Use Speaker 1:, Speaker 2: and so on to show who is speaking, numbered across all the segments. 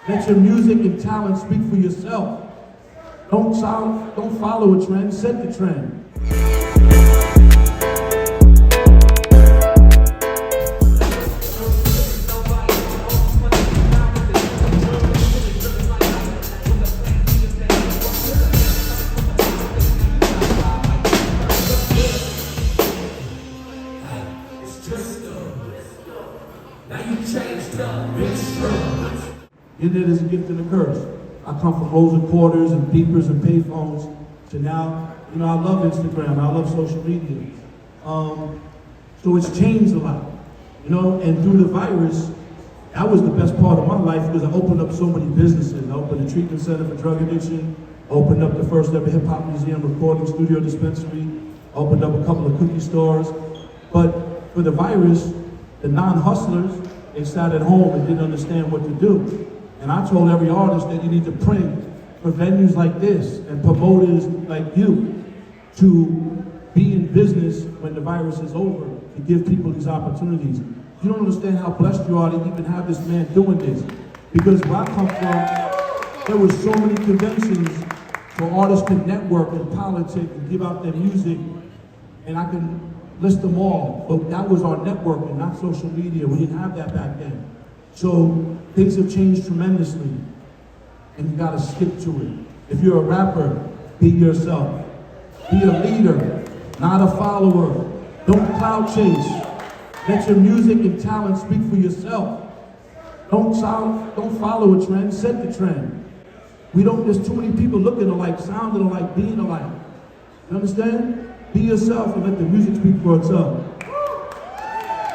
Speaker 1: Let your music and talent speak for yourself. Don't follow a trend, set the trend. Internet is a gift and a curse. I come from rows of quarters and beepers and payphones to now, I love Instagram, I love social media. So it's changed a lot, and through the virus, that was the best part of my life because I opened up so many businesses. I opened a treatment center for drug addiction, opened up the first ever hip hop museum, recording studio dispensary, opened up a couple of cookie stores. But for the virus, the non-hustlers, they sat at home and didn't understand what to do. And I told every artist that you need to pray for venues like this and promoters like you to be in business when the virus is over, to give people these opportunities. You don't understand how blessed you are to even have this man doing this. Because where I come from, there were so many conventions for artists to network and politic and give out their music, and I can list them all. But that was our networking, not social media. We didn't have that back then. So things have changed tremendously, and you gotta stick to it. If you're a rapper, be yourself. Be a leader, not a follower. Don't cloud chase. Let your music and talent speak for yourself. Don't follow a trend, set the trend. There's too many people looking alike, sounding alike, being alike. You understand? Be yourself and let the music speak for itself.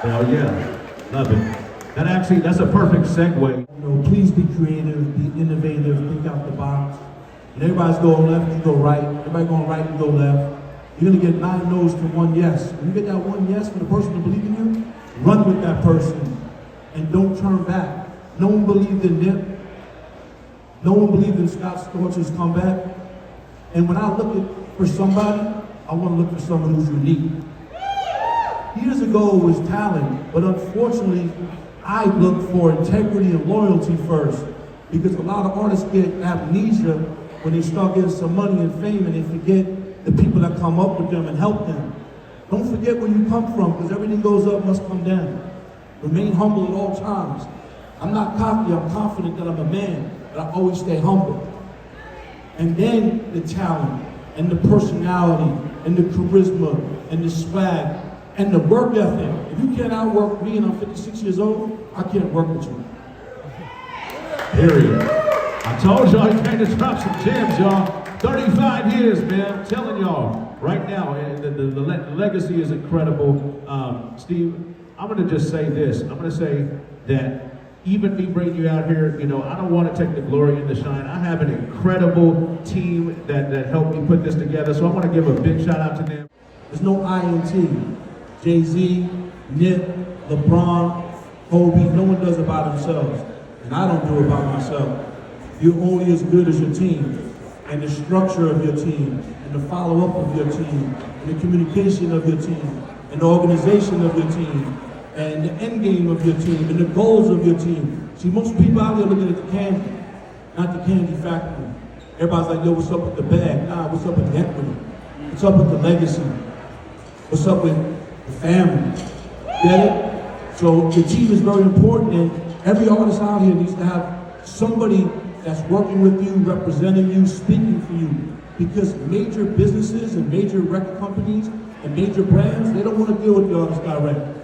Speaker 2: Hell yeah, love it. That's a perfect segue.
Speaker 1: Please be creative, be innovative, think out the box. When everybody's going left, you go right. Everybody going right, you go left. You're gonna get 9 no's to 1 yes. When you get that 1 yes for the person to believe in you, run with that person and don't turn back. No one believed in Nip. No one believed in Scott Storch's comeback. And when I look for somebody, I want to look for someone who's unique. Years ago it was talent, but unfortunately, I look for integrity and loyalty first, because a lot of artists get amnesia when they start getting some money and fame and they forget the people that come up with them and help them. Don't forget where you come from, because everything goes up must come down. Remain humble at all times. I'm not cocky, I'm confident that I'm a man, but I always stay humble. And then the talent, and the personality, and the charisma, and the swag, and the work ethic. If you can't outwork me and I'm 56 years old, I can't work with you.
Speaker 2: Period. I told y'all he came to drop some gems, y'all. 35 years, man. I'm telling y'all right now, the legacy is incredible. Steve, I'm gonna just say this. I'm gonna say that even me bringing you out here, I don't want to take the glory and the shine. I have an incredible team that helped me put this together, so I want to give a big shout out to them.
Speaker 1: There's no INT. Jay-Z, Nip, LeBron, Kobe, no one does it by themselves. And I don't do it by myself. You're only as good as your team, and the structure of your team, and the follow-up of your team, and the communication of your team, and the organization of your team, and the end game of your team, and the goals of your team. See, most people out there looking at the candy, not the candy factory. Everybody's like, yo, what's up with the bag? Nah, what's up with the equity? What's up with the legacy? What's up with the family? Get it? So the team is very important, and every artist out here needs to have somebody that's working with you, representing you, speaking for you. Because major businesses and major record companies and major brands, they don't want to deal with the artist direct.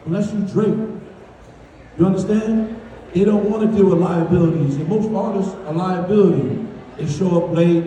Speaker 1: Unless you Drake. You understand? They don't want to deal with liabilities. And most artists are liability. They show up late,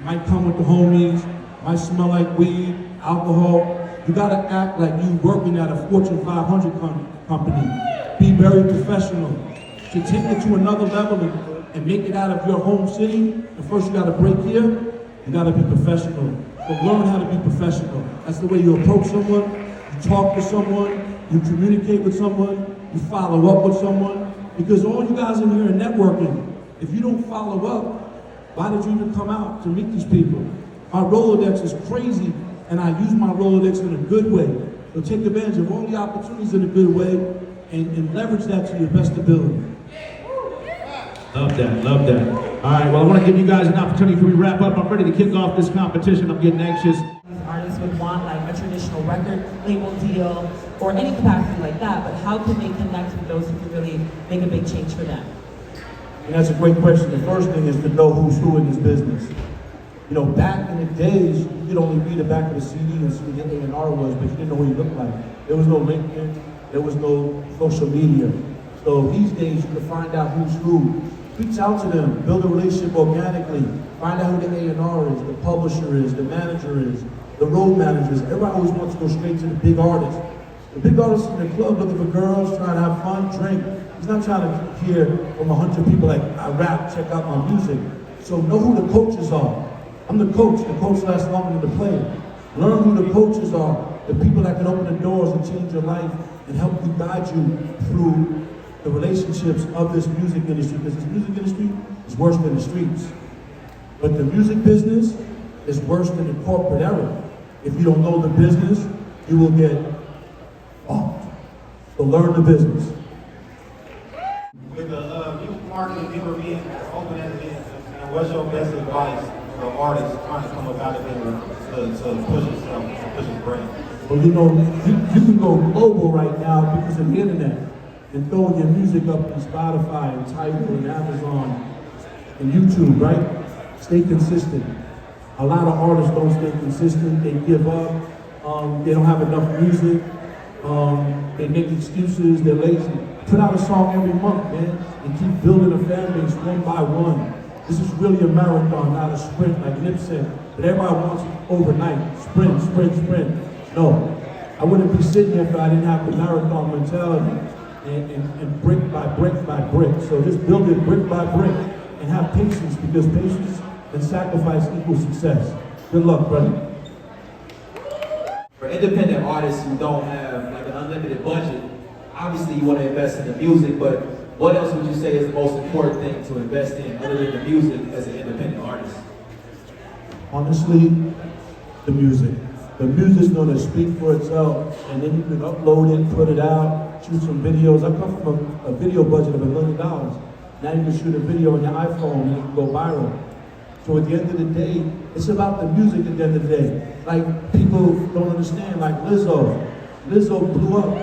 Speaker 1: might come with the homies, might smell like weed, alcohol. You gotta act like you working at a Fortune 500 company. Be very professional. To take it to another level and make it out of your home city, and first you gotta break here, you gotta be professional. So learn how to be professional. That's the way you approach someone, you talk to someone, you communicate with someone, you follow up with someone. Because all you guys in here are networking. If you don't follow up, why did you even come out to meet these people? My Rolodex is crazy, and I use my Rolodex in a good way. So take advantage of all the opportunities in a good way and leverage that to your best ability.
Speaker 2: Love that, love that. All right, well, I want to give you guys an opportunity before we wrap up. I'm ready to kick off this competition. I'm getting anxious.
Speaker 3: These artists would want like a traditional record label deal or any capacity like that, but how can they connect with those who can really make a big change for them?
Speaker 1: And that's a great question. The first thing is to know who's who in this business. You know, back in the days, you could only read the back of the CD and see what the A&R was, but you didn't know what he looked like. There was no LinkedIn, there was no social media. So these days, you can find out who's who. Reach out to them, build a relationship organically, find out who the A&R is, the publisher is, the manager is, the road managers. Everybody always wants to go straight to the big artists. The big artists in the club looking for girls, trying to have fun, drink. He's not trying to hear from 100 people like, I rap, check out my music. So know who the coaches are. I'm the coach lasts longer than the player. Learn who the coaches are, the people that can open the doors and change your life and help you guide you through the relationships of this music industry, because this music industry is worse than the streets. But the music business is worse than the corporate era. If you don't know the business, you will get off. So learn the business.
Speaker 4: With the music market and people being open as it is, what's your best advice for artists trying to come about it to push yourself, to push his brand?
Speaker 1: Well, you know, you can go global right now because of the internet and throwing your music up in Spotify and Tidal and Amazon and YouTube, right? Stay consistent. A lot of artists don't stay consistent. They give up. They don't have enough music. They make excuses. They're lazy. Put out a song every month, man, and keep building a fan base one by one. This is really a marathon, not a sprint like Nip said. But everybody wants it overnight. Sprint, sprint, sprint. No, I wouldn't be sitting here if I didn't have the marathon mentality and brick by brick by brick. So just build it brick by brick and have patience, because patience and sacrifice equals success. Good luck, brother.
Speaker 5: For independent artists who don't have like an unlimited budget, obviously you want to invest in the music, but what else would you say is the most important thing to invest in other than the music as an independent artist?
Speaker 1: Honestly, the music. The music's gonna speak for itself, and then you can upload it, put it out, shoot some videos. I come from a video budget of $1 million. Now you can shoot a video on your iPhone and it can go viral. So at the end of the day, it's about the music at the end of the day. Like, people don't understand, like Lizzo. Lizzo blew up,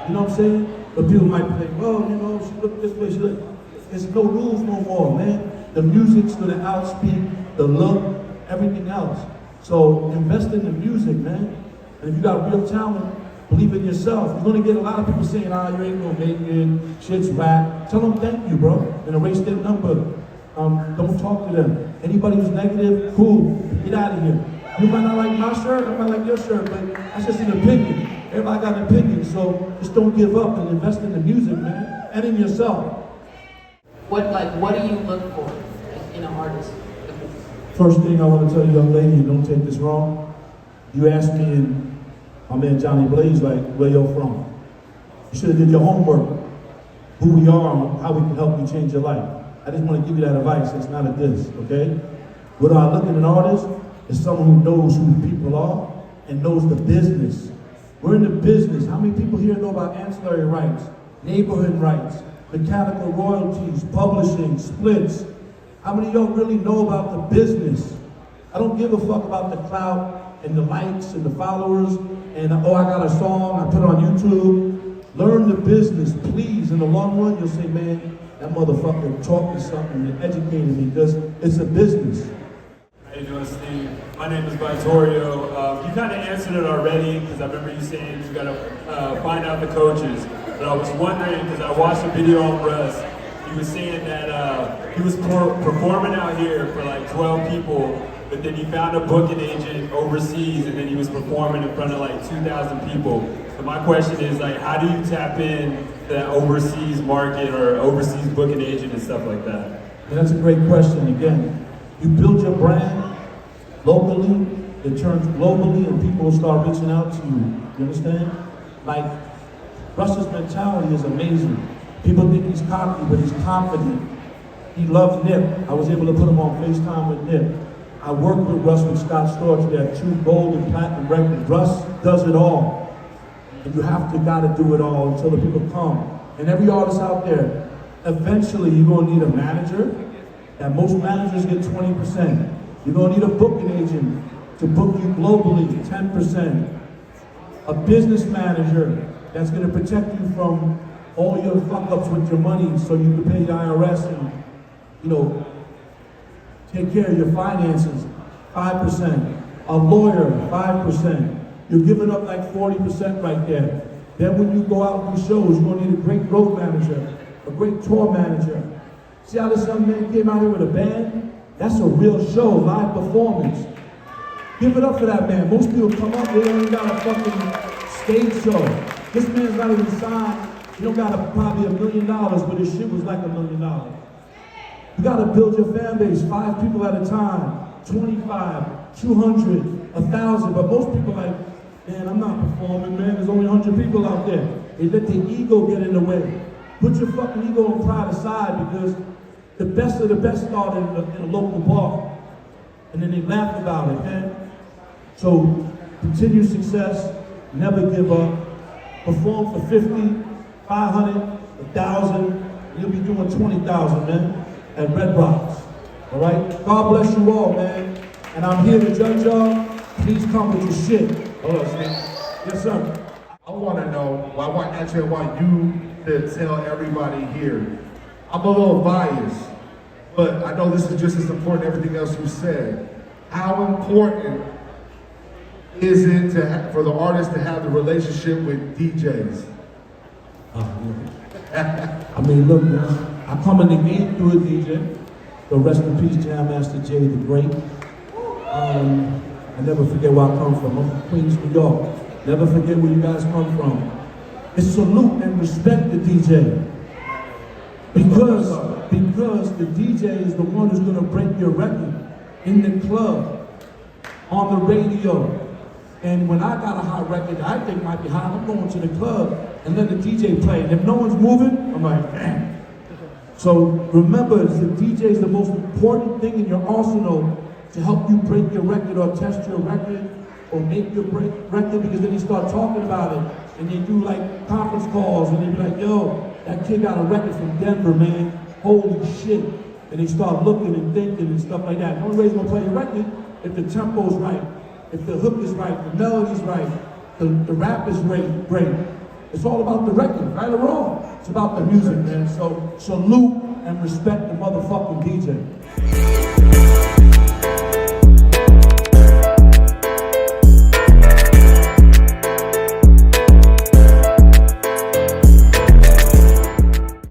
Speaker 1: you know what I'm saying? But people might think, well, you know, she looked this way, she looked. There's no rules no more, man. The music's gonna outspeak the look, everything else. So invest in the music, man. And if you got real talent, believe in yourself. You're gonna get a lot of people saying, you ain't gonna make it, shit's whack. Tell them thank you, bro, and erase their number. Don't talk to them. Anybody who's negative, cool, get out of here. You might not like my shirt, I might like your shirt, but that's just an opinion. Everybody got an opinion, so just don't give up and invest in the music, man, and in yourself.
Speaker 3: What do you look for in an artist?
Speaker 1: First thing I want to tell you, young lady, and don't take this wrong. You asked me and my man Johnny Blaze, like, where you're from. You should have did your homework. Who we are, how we can help you change your life. I just want to give you that advice. It's not a diss, okay? What I look at an artist is someone who knows who the people are and knows the business. We're in the business. How many people here know about ancillary rights, neighborhood rights, mechanical royalties, publishing, splits? How many of y'all really know about the business? I don't give a fuck about the clout and the likes and the followers and, I got a song, I put it on YouTube. Learn the business, please. In the long run, you'll say, man, that motherfucker taught me something and educated me, because it's a business.
Speaker 6: How you doing, Steve? My name is Vittorio. You kind of answered it already, because I remember you saying you got to find out the coaches. But I was wondering, because I watched a video on Russ, he was saying that he was performing out here for like 12 people, but then he found a booking agent overseas, and then he was performing in front of like 2,000 people. So my question is, like, how do you tap in to that overseas market or overseas booking agent and stuff like that?
Speaker 1: And that's a great question. Again, you build your brand locally, it turns globally, and people will start reaching out to you. You understand? Like, Russ's mentality is amazing. People think he's cocky, but he's confident. He loves Nip. I was able to put him on FaceTime with Nip. I worked with Russ with Scott Storch. They have 2 gold and platinum records. Russ does it all. And you gotta do it all until the people come. And every artist out there, Eventually, you're gonna need a manager, and most managers get 20%. You're gonna need a booking agent to book you globally, 10%. A business manager that's gonna protect you from all your fuck-ups with your money so you can pay the IRS and, you know, take care of your finances, 5%. A lawyer, 5%. You're giving up like 40% right there. Then when you go out and do shows, you're gonna need a great road manager, a great tour manager. See how this young man came out here with a band? That's a real show, live performance. Give it up for that man. Most people come up, they only got a fucking stage show. This man's not even signed. He don't got probably $1 million, but his shit was like $1 million. You gotta build your fan base, 5 people at a time, 25, 200, 1,000, but most people like, man, I'm not performing, man. There's only 100 people out there. They let their ego get in the way. Put your fucking ego and pride aside because the best of the best started in a local bar. And then they laughed about it, man. So, continue success, never give up. Perform for 50, 500, 1,000. You'll be doing 20,000, man, at Red Rocks. All right? God bless you all, man. And I'm here to judge y'all. Please come with your shit.
Speaker 7: Hold on, Steve.
Speaker 1: Yes, sir.
Speaker 7: I want to know, I want you to tell everybody here. I'm a little biased, but I know this is just as important as everything else you said. How important is it for the artist to have the relationship with DJs?
Speaker 1: I mean, look, man, I come in the game through a DJ. So rest in peace, Jam Master Jay the Great. I never forget where I come from. I'm from Queens, New York. Never forget where you guys come from. It's salute and respect the DJ. Because the DJ is the one who's gonna break your record in the club, on the radio. And when I got a hot record that I think might be hot, I'm going to the club and let the DJ play. And if no one's moving, I'm like, damn. So remember, the DJ is the most important thing in your arsenal to help you break your record or test your record or make your record, because then you start talking about it and they do like conference calls and they be like, yo, that kid got a record from Denver, man. Holy shit. And they start looking and thinking and stuff like that. The only way he's gonna play your record if the tempo's right, if the hook is right, the melody's right, the rap is great. It's all about the record, right or wrong. It's about the music, man. So salute and respect the motherfucking DJ.